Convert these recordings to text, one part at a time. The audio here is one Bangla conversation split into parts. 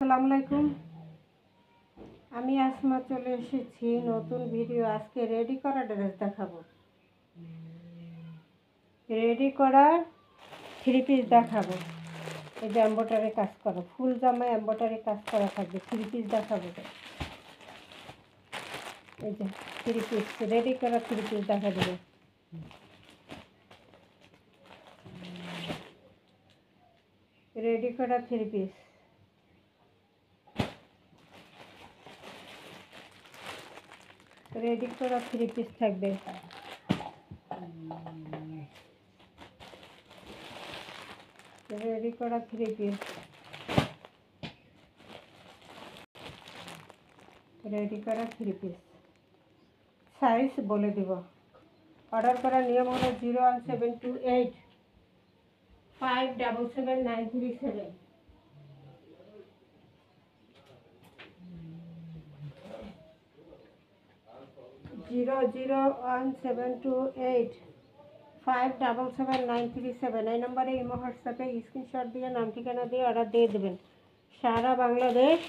আসসালামু আলাইকুম। আমি আসমা চলে এসেছি নতুন ভিডিও। আজকে রেডি করা ড্রেস দেখাবো। রেডি করা থ্রি পিস দেখাবো। এই যে এমব্রয়ডারি কাজ করা ফুল জামায় এমব্রয়ডারি কাজ করা থাকবে। থ্রি পিস দেখাবো। এই যে থ্রি পিস রেডি করা থ্রি পিস দেখা দেবো। রেডি করা থ্রি পিস রেডি করা থ্রি পিস থাকবে। রেডি করা থ্রি পিস রেডি করা থ্রি পিস সাইজ বলে দিব। অর্ডার করার নিয়ম হলো 01728577937 0017285777937 এই নম্বরে ইমো হোয়াটসঅ্যাপে স্ক্রিনশট দিয়ে নাম ঠিকানা দিয়ে অর্ডার দিয়ে দেবেন। সারা বাংলাদেশ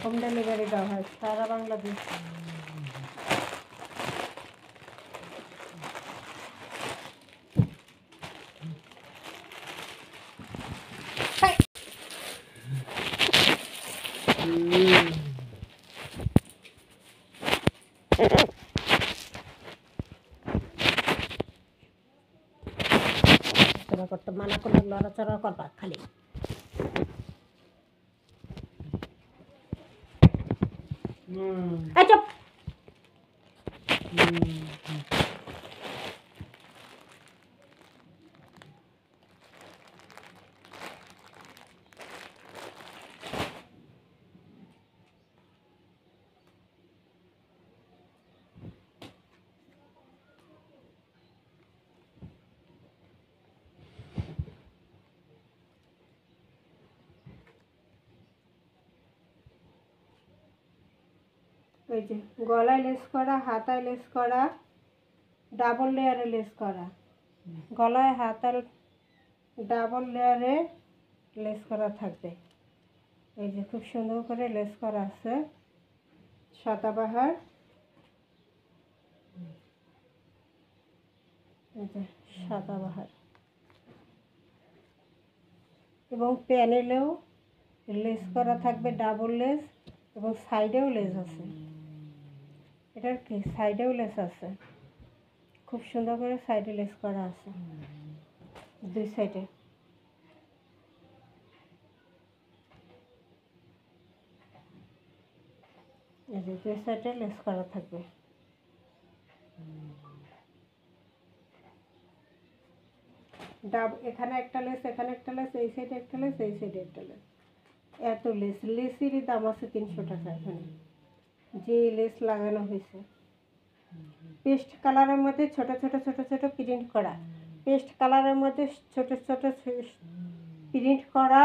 হোম ডেলিভারি দেওয়া হয়। সারা বাংলাদেশ। করতে মানা করলে লড়াচড়া করবা খালি। চুপ। ওই যে গলায় লেস করা, হাতায় লেস করা, ডাবল লেয়ারে লেস করা। গলায় হাতার ডাবল লেয়ারে লেস করা থাকবে। এই যে খুব সুন্দর করে লেস করা আছে। সাদাবাহার, এই যে সাদাবাহার এবং প্যানেলেও লেস করা থাকবে ডাবল লেস এবং সাইডেও লেস আছে। এটার কি সাইডেও লেস আছে। খুব সুন্দর করে সাইডে লেস করা আছে দুই সাইডে। এই যে দুই সাইডে লেস করা থাকবে। এখানে একটা লেস, এখানে একটা লেস, এই সাইডে একটা লেস, এই সাইডে একটা লেস। এত লেস। লেসেরই দাম আছে 300 টাকা। এখানে যে লেস লাগানো হয়েছে পেস্ট কালারের মধ্যে ছোট ছোট ছোট ছোট প্রিন্ট করা। পেস্ট কালারের মধ্যে ছোট ছোট প্রিন্ট করা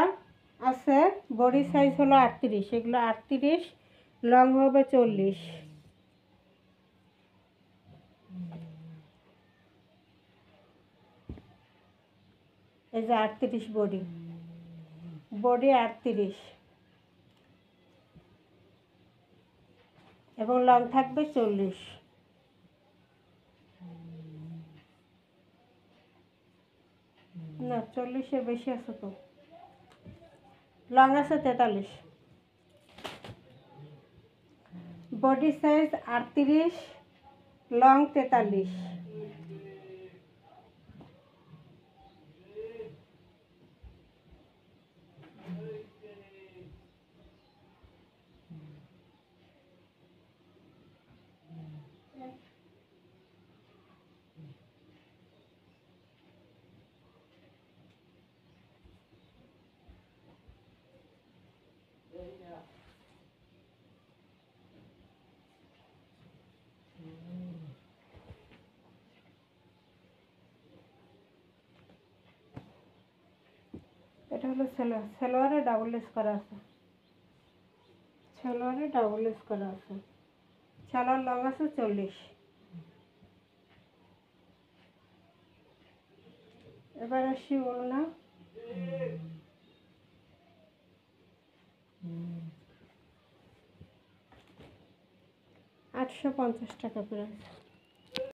আছে। বডি সাইজ হলো 38, এগুলো 38, লং হবে 40। এই যে 38 বডি 38 এবং লং থাকবে 40। না 40-এর বেশি আছে তো। লং আছে 43। Body size 38, long 43। এটা হলো সালোয়ার। সালোয়ারে ডাবল লেস করা আছে। সালোয়ারে ডাবল লেস করা আছে। সালোয়ার লং আছে 40। এবার আসি ওড়না। 850 টাকা প্রাইস।